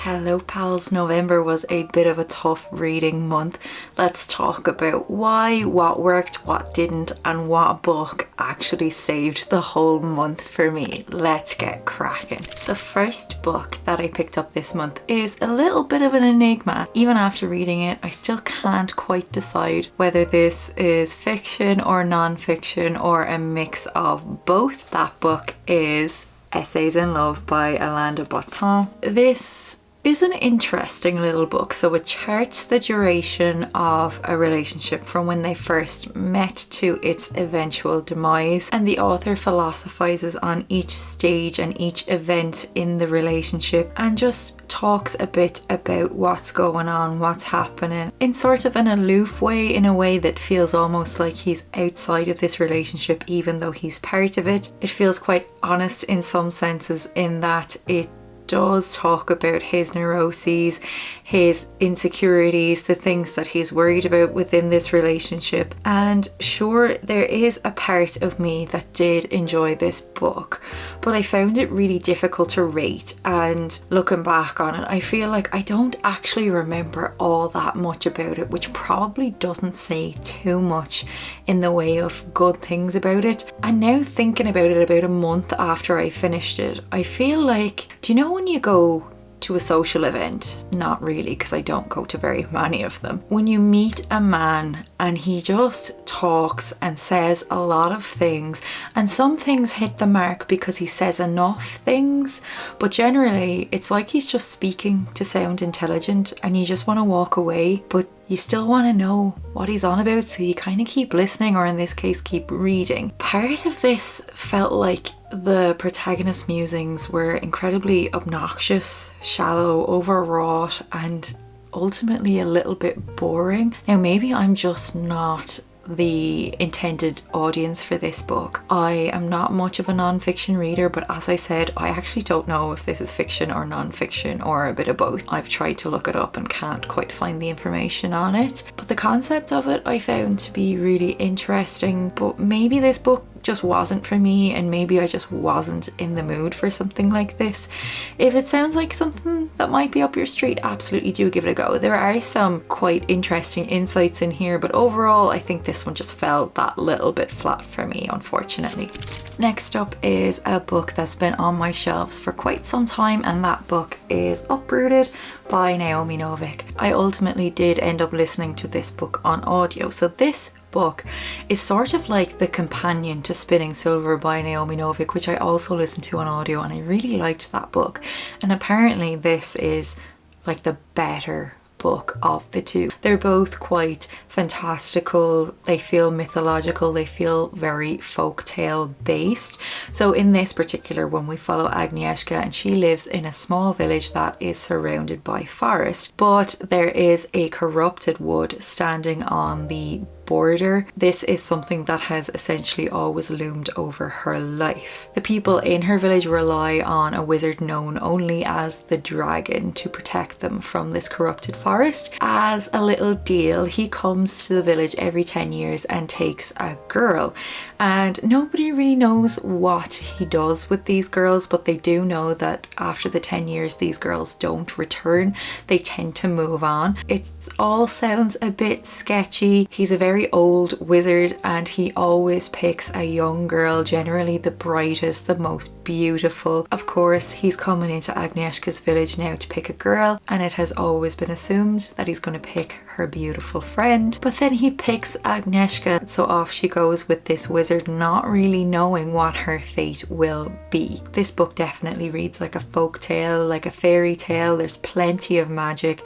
Hello pals, November was a bit of a tough reading month. Let's talk about why, what worked, what didn't, and what book actually saved the whole month for me. Let's get cracking. The first book that I picked up this month is a little bit of an enigma. Even after reading it, I still can't quite decide whether this is fiction or non-fiction or a mix of both. That book is Essays in Love by Alain de Botton. This is an interesting little book. So it charts the duration of a relationship from when they first met to its eventual demise, and the author philosophizes on each stage and each event in the relationship and just talks a bit about what's going on, what's happening in sort of an aloof way, in a way that feels almost like he's outside of this relationship even though he's part of it. It feels quite honest in some senses in that it does talk about his neuroses, his insecurities, the things that he's worried about within this relationship. And sure, there is a part of me that did enjoy this book, but I found it really difficult to rate. And looking back on it, I feel like I don't actually remember all that much about it, which probably doesn't say too much in the way of good things about it. And now thinking about it about a month after I finished it, I feel like, do you know when you go to a social event? Not really, because I don't go to very many of them. When you meet a man and he just talks and says a lot of things, and some things hit the mark because he says enough things, but generally it's like he's just speaking to sound intelligent and you just want to walk away, but you still want to know what he's on about, so you kind of keep listening, or in this case keep reading. Part of this felt like the protagonist's musings were incredibly obnoxious, shallow, overwrought, and ultimately a little bit boring. Now maybe I'm just not the intended audience for this book. I am not much of a non-fiction reader, but as I said, I actually don't know if this is fiction or non-fiction or a bit of both. I've tried to look it up and can't quite find the information on it, but the concept of it I found to be really interesting. But maybe this book just wasn't for me, and maybe I just wasn't in the mood for something like this. If it sounds like something that might be up your street, absolutely do give it a go. There are some quite interesting insights in here, but overall I think this one just fell that little bit flat for me, unfortunately. Next up is a book that's been on my shelves for quite some time, and that book is Uprooted by Naomi Novik. I ultimately did end up listening to this book on audio. So this book is sort of like the companion to Spinning Silver by Naomi Novik, which I also listened to on audio, and I really liked that book. And apparently this is like the better book of the two. They're both quite fantastical, they feel mythological, they feel very folktale based. So in this particular one we follow Agnieszka, and she lives in a small village that is surrounded by forest, but there is a corrupted wood standing on the border. This is something that has essentially always loomed over her life. The people in her village rely on a wizard known only as the dragon to protect them from this corrupted forest. As a little deal, he comes to the village every 10 years and takes a girl, and nobody really knows what he does with these girls, but they do know that after the 10 years these girls don't return, they tend to move on. It all sounds a bit sketchy. He's a very old wizard and he always picks a young girl, generally the brightest, the most beautiful. Of course, he's coming into Agnieszka's village now to pick a girl, and it has always been assumed that he's going to pick her beautiful friend. But then he picks Agnieszka, so off she goes with this wizard, not really knowing what her fate will be. This book definitely reads like a folk tale, like a fairy tale. There's plenty of magic.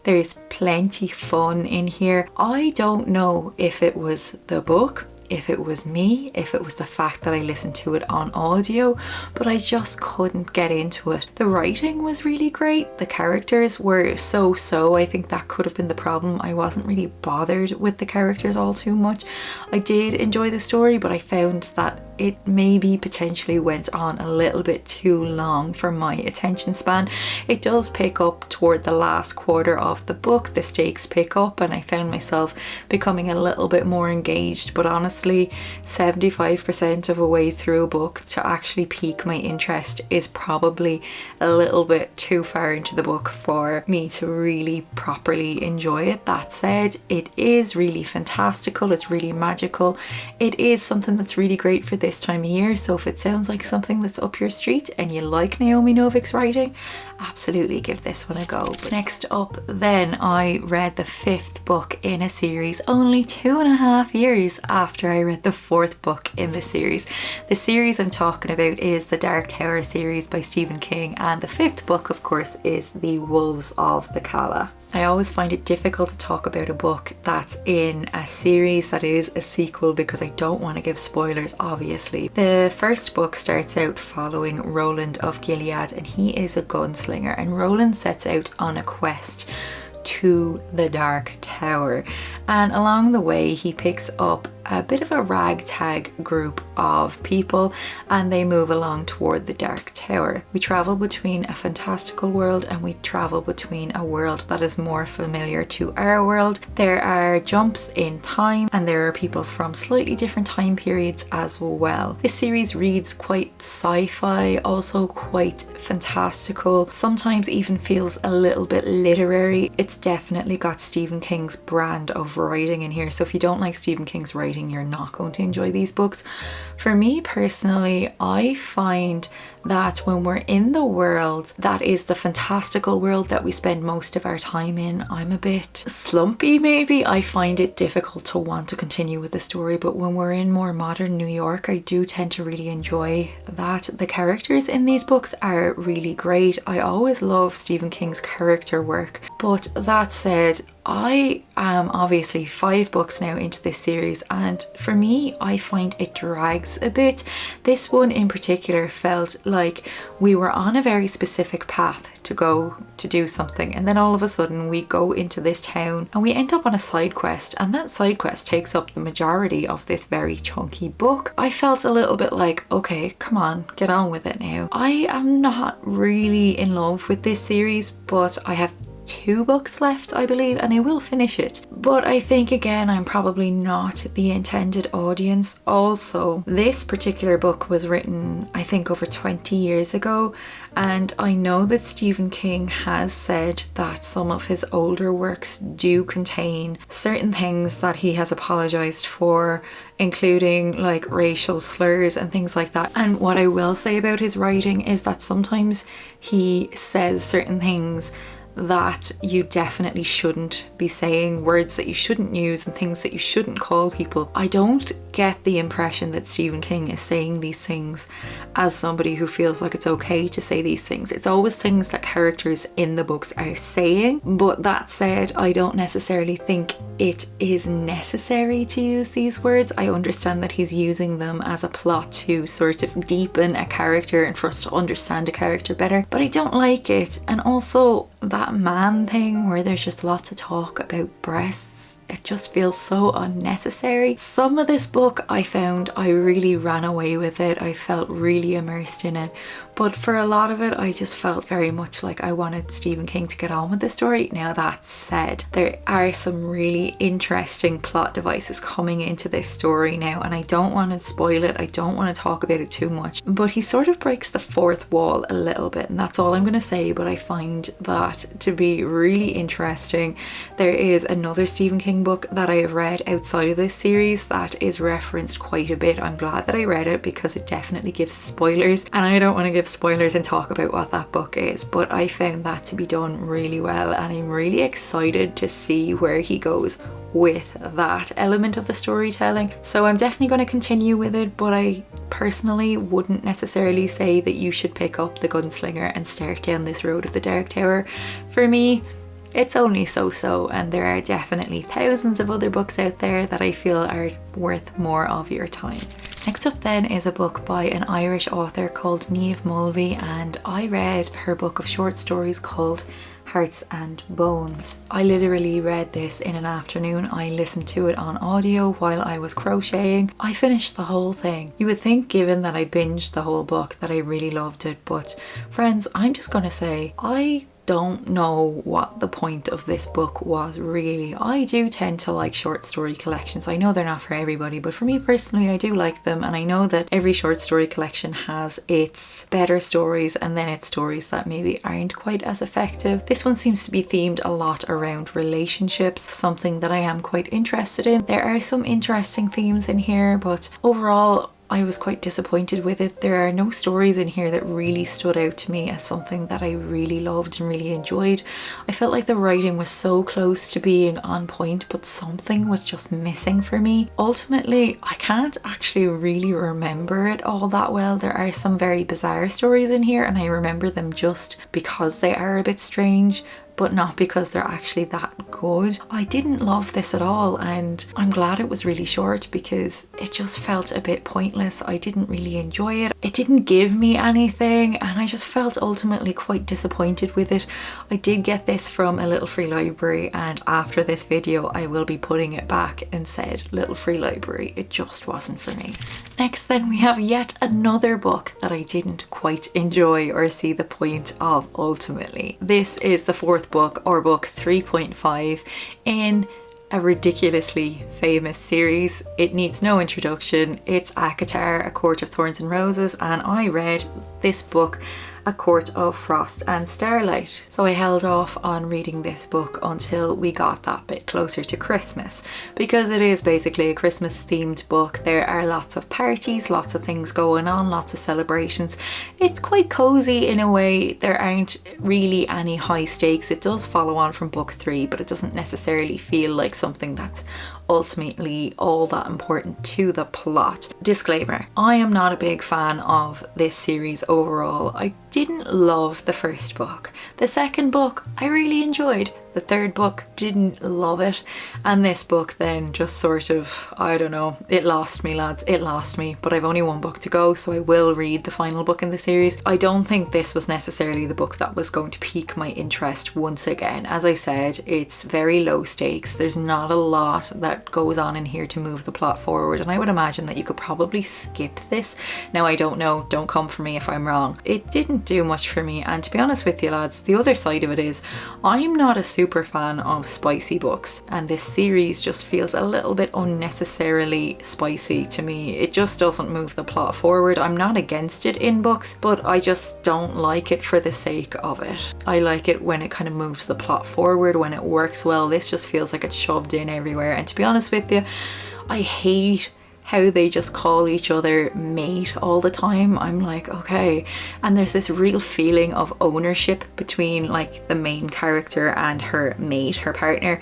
There's plenty fun in here. I don't know if it was the book, if it was me, if it was the fact that I listened to it on audio, but I just couldn't get into it. The writing was really great. The characters were so-so. I think that could have been the problem. I wasn't really bothered with the characters all too much. I did enjoy the story, but I found that it maybe potentially went on a little bit too long for my attention span. It does pick up toward the last quarter of the book, the stakes pick up, and I found myself becoming a little bit more engaged, but honestly 75% of a way through a book to actually pique my interest is probably a little bit too far into the book for me to really properly enjoy it. That said, it is really fantastical, it's really magical, it is something that's really great for this time of year. So if it sounds like something that's up your street and you like Naomi Novik's writing, absolutely give this one a go. But next up then, I read the 5th book in a series only 2.5 years after I read the 4th book in the series. The series I'm talking about is the Dark Tower series by Stephen King, and the 5th book of course is The Wolves of the Calla. I always find it difficult to talk about a book that's in a series that is a sequel because I don't want to give spoilers, obviously. The first book starts out following Roland of Gilead, and he is a gunslinger, and Roland sets out on a quest to the Dark Tower, and along the way he picks up a bit of a ragtag group of people and they move along toward the Dark Tower. We travel between a fantastical world and we travel between a world that is more familiar to our world. There are jumps in time and there are people from slightly different time periods as well. This series reads quite sci-fi, also quite fantastical, sometimes even feels a little bit literary. It's definitely got Stephen King's brand of writing in here, so if you don't like Stephen King's writing, you're not going to enjoy these books. For me personally, I find that when we're in the world that is the fantastical world that we spend most of our time in, I'm a bit slumpy maybe. I find it difficult to want to continue with the story, but when we're in more modern New York, I do tend to really enjoy that. The characters in these books are really great. I always love Stephen King's character work, but that said, I am obviously 5 books now into this series, and for me, I find it drags a bit. This one in particular felt like we were on a very specific path to go to do something, and then all of a sudden we go into this town and we end up on a side quest, and that side quest takes up the majority of this very chunky book. I felt a little bit like, okay, come on, get on with it now. I am not really in love with this series, but I have 2 books left, I believe, and I will finish it. But I think again, I'm probably not the intended audience. Also, this particular book was written, I think, over 20 years ago, and I know that Stephen King has said that some of his older works do contain certain things that he has apologized for, including like racial slurs and things like that. And what I will say about his writing is that sometimes he says certain things that you definitely shouldn't be saying, words that you shouldn't use and things that you shouldn't call people. I don't get the impression that Stephen King is saying these things as somebody who feels like it's okay to say these things. It's always things that characters in the books are saying, but that said, I don't necessarily think it is necessary to use these words. I understand that he's using them as a plot to sort of deepen a character and for us to understand a character better, but I don't like it. And also that man thing where there's just lots of talk about breasts, it just feels so unnecessary. Some of this book I found I really ran away with it. I felt really immersed in it. But for a lot of it, I just felt very much like I wanted Stephen King to get on with the story. Now that said, there are some really interesting plot devices coming into this story now, and I don't want to spoil it. I don't want to talk about it too much. But he sort of breaks the fourth wall a little bit, and that's all I'm going to say. But I find that to be really interesting. There is another Stephen King book that I have read outside of this series that is referenced quite a bit. I'm glad that I read it because it definitely gives spoilers, and I don't want to give spoilers and talk about what that book is, but I found that to be done really well, and I'm really excited to see where he goes with that element of the storytelling. So I'm definitely going to continue with it, but I personally wouldn't necessarily say that you should pick up The Gunslinger and start down this road of the Dark Tower. For me, it's only so-so, and there are definitely thousands of other books out there that I feel are worth more of your time. Next up then is a book by an Irish author called Niamh Mulvey, and I read her book of short stories called Hearts and Bones. I literally read this in an afternoon. I listened to it on audio while I was crocheting. I finished the whole thing. You would think, given that I binged the whole book, that I really loved it, but friends, I'm just gonna say I don't know what the point of this book was really. I do tend to like short story collections. I know they're not for everybody, but for me personally, I do like them, and I know that every short story collection has its better stories and then its stories that maybe aren't quite as effective. This one seems to be themed a lot around relationships, something that I am quite interested in. There are some interesting themes in here, but overall I was quite disappointed with it. There are no stories in here that really stood out to me as something that I really loved and really enjoyed. I felt like the writing was so close to being on point, but something was just missing for me. Ultimately, I can't actually really remember it all that well. There are some very bizarre stories in here, and I remember them just because they are a bit strange, but not because they're actually that good. I didn't love this at all, and I'm glad it was really short because it just felt a bit pointless. I didn't really enjoy it. It didn't give me anything, and I just felt ultimately quite disappointed with it. I did get this from a Little Free Library, and after this video I will be putting it back and said, Little Free Library, it just wasn't for me. Next then we have yet another book that I didn't quite enjoy or see the point of ultimately. This is the fourth book, or book 3.5 in a ridiculously famous series. It needs no introduction. It's ACOTAR, A Court of Thorns and Roses, and I read this book, A Court of Frost and Starlight. So I held off on reading this book until we got that bit closer to Christmas, because it is basically a Christmas themed book. There are lots of parties, lots of things going on, lots of celebrations. It's quite cozy in a way. There aren't really any high stakes. It does follow on from book 3, but it doesn't necessarily feel like something that's ultimately all that important to the plot. Disclaimer, I am not a big fan of this series overall. I didn't love the first book. The second book I really enjoyed. The third book didn't love it, and this book then just sort of, I don't know, it lost me, lads, it lost me. But I've only one book to go, so I will read the final book in the series. I don't think this was necessarily the book that was going to pique my interest once again. As I said, it's very low stakes. There's not a lot that goes on in here to move the plot forward, and I would imagine that you could probably skip this. Now I don't know, don't come for me if I'm wrong. It didn't do much for me, and to be honest with you lads, the other side of it is I'm not a super fan of spicy books, and this series just feels a little bit unnecessarily spicy to me. It just doesn't move the plot forward. I'm not against it in books, but I just don't like it for the sake of it. I like it when it kind of moves the plot forward, when it works well. This just feels like it's shoved in everywhere, and to be honest with you, I hate how they just call each other mate all the time. I'm like, okay. And there's this real feeling of ownership between like the main character and her mate, her partner.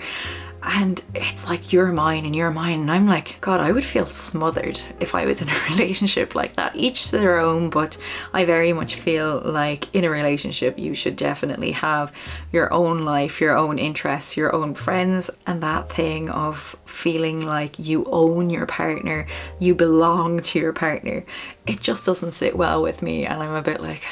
And it's like, you're mine and you're mine. And I'm like, God, I would feel smothered if I was in a relationship like that. Each to their own, but I very much feel like in a relationship, you should definitely have your own life, your own interests, your own friends. And that thing of feeling like you own your partner, you belong to your partner, it just doesn't sit well with me. And I'm a bit like,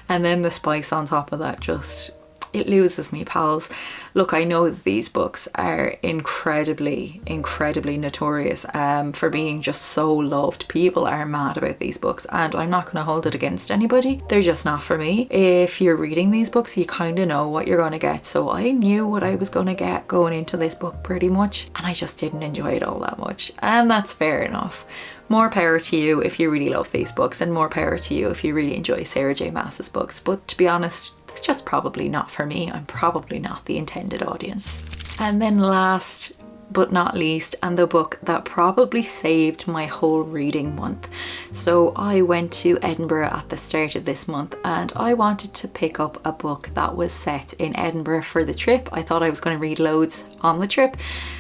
and then the spice on top of that just, it loses me, pals. Look, I know that these books are incredibly notorious for being just so loved. People are mad about these books, and I'm not going to hold it against anybody. They're just not for me. If you're reading these books, you kind of know what you're going to get. So I knew what I was going to get going into this book pretty much, and I just didn't enjoy it all that much. And that's fair enough. More power to you if you really love these books, and more power to you if you really enjoy Sarah J Maas's books. But to be honest, they're just probably not for me. I'm probably not the intended audience. And then last but not least, and the book that probably saved my whole reading month. So I went to Edinburgh at the start of this month, and I wanted to pick up a book that was set in Edinburgh for the trip. I thought I was going to read loads on the trip.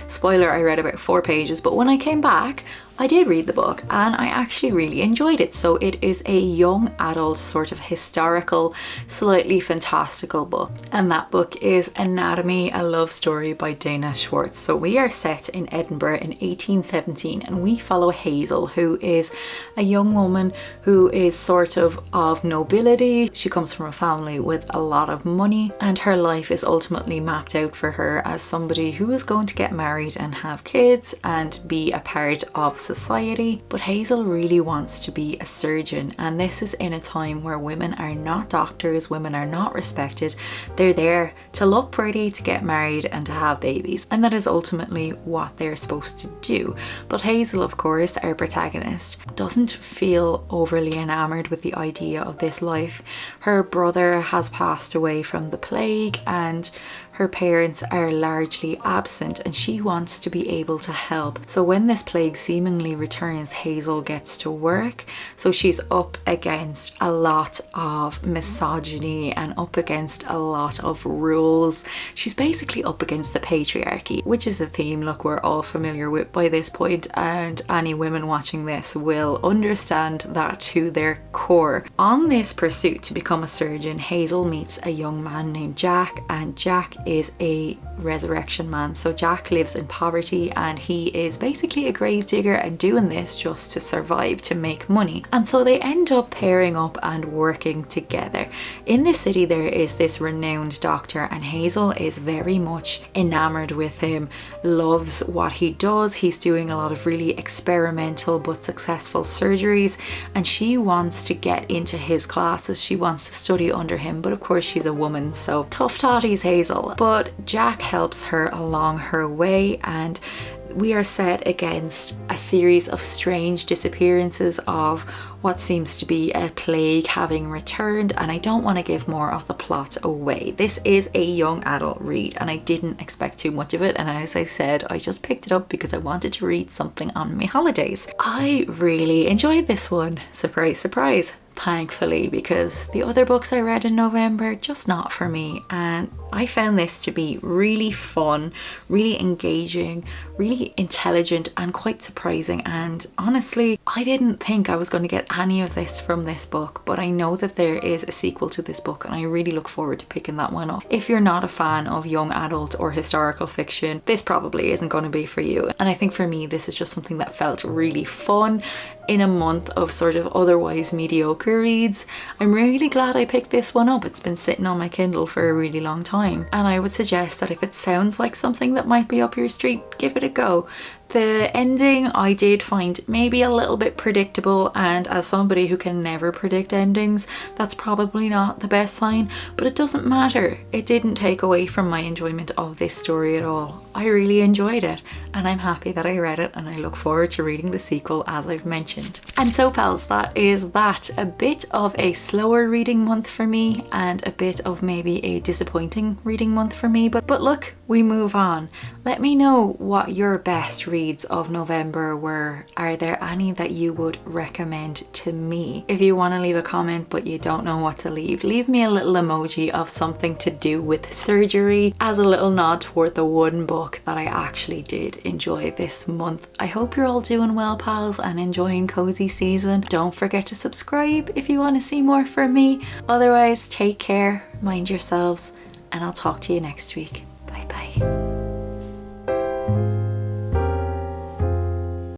Spoiler, I read about 4 pages, but when I came back, I did read the book and I actually really enjoyed it. So it is a young adult sort of historical, slightly fantastical book. And that book is Anatomy, a Love Story by Dana Schwartz. So we are set in Edinburgh in 1817 and we follow Hazel, who is a young woman who is sort of nobility. She comes from a family with a lot of money and her life is ultimately mapped out for her as somebody who is going to get married and have kids and be a part of society. But Hazel really wants to be a surgeon, and this is in a time where women are not doctors, women are not respected. They're there to look pretty, to get married and to have babies, and that is ultimately what they're supposed to do. But Hazel, of course, our protagonist, doesn't feel overly enamored with the idea of this life. Her brother has passed away from the plague and her parents are largely absent and she wants to be able to help. So when this plague seemingly returns, Hazel gets to work. So she's up against a lot of misogyny and up against a lot of rules. She's basically up against the patriarchy, which is a theme, look, we're all familiar with by this point, and any women watching this will understand that to their core. On this pursuit to become a surgeon, Hazel meets a young man named Jack, and Jack is a resurrection man. So Jack lives in poverty and he is basically a grave digger and doing this just to survive, to make money. And so they end up pairing up and working together. In the city there is this renowned doctor and Hazel is very much enamored with him, loves what he does. He's doing a lot of really experimental but successful surgeries and she wants to get into his classes. She wants to study under him, but of course she's a woman, so tough totties Hazel. But Jack helps her along her way and we are set against a series of strange disappearances of what seems to be a plague having returned, and I don't want to give more of the plot away. This is a young adult read and I didn't expect too much of it, and as I said, I just picked it up because I wanted to read something on my holidays. I really enjoyed this one. Surprise, surprise. Thankfully, because the other books I read in November, just not for me, and I found this to be really fun, really engaging, really intelligent and quite surprising. And honestly, I didn't think I was going to get any of this from this book, but I know that there is a sequel to this book and I really look forward to picking that one up. If you're not a fan of young adult or historical fiction, this probably isn't going to be for you. And I think for me, this is just something that felt really fun in a month of sort of otherwise mediocre reads. I'm really glad I picked this one up. It's been sitting on my Kindle for a really long time, and I would suggest that if it sounds like something that might be up your street, give it a go. The ending I did find maybe a little bit predictable, and as somebody who can never predict endings, that's probably not the best sign, but it doesn't matter. It didn't take away from my enjoyment of this story at all. I really enjoyed it and I'm happy that I read it, and I look forward to reading the sequel as I've mentioned. And so pals, that is that. A bit of a slower reading month for me and a bit of maybe a disappointing reading month for me, but look, we move on. Let me know what your best reads of November were. Are there any that you would recommend to me? If you want to leave a comment but you don't know what to leave me a little emoji of something to do with surgery as a little nod toward the one book that I actually did enjoy this month. I hope you're all doing well, pals, and enjoying cozy season. Don't forget to subscribe if you want to see more from me. Otherwise, take care, mind yourselves, and I'll talk to you next week.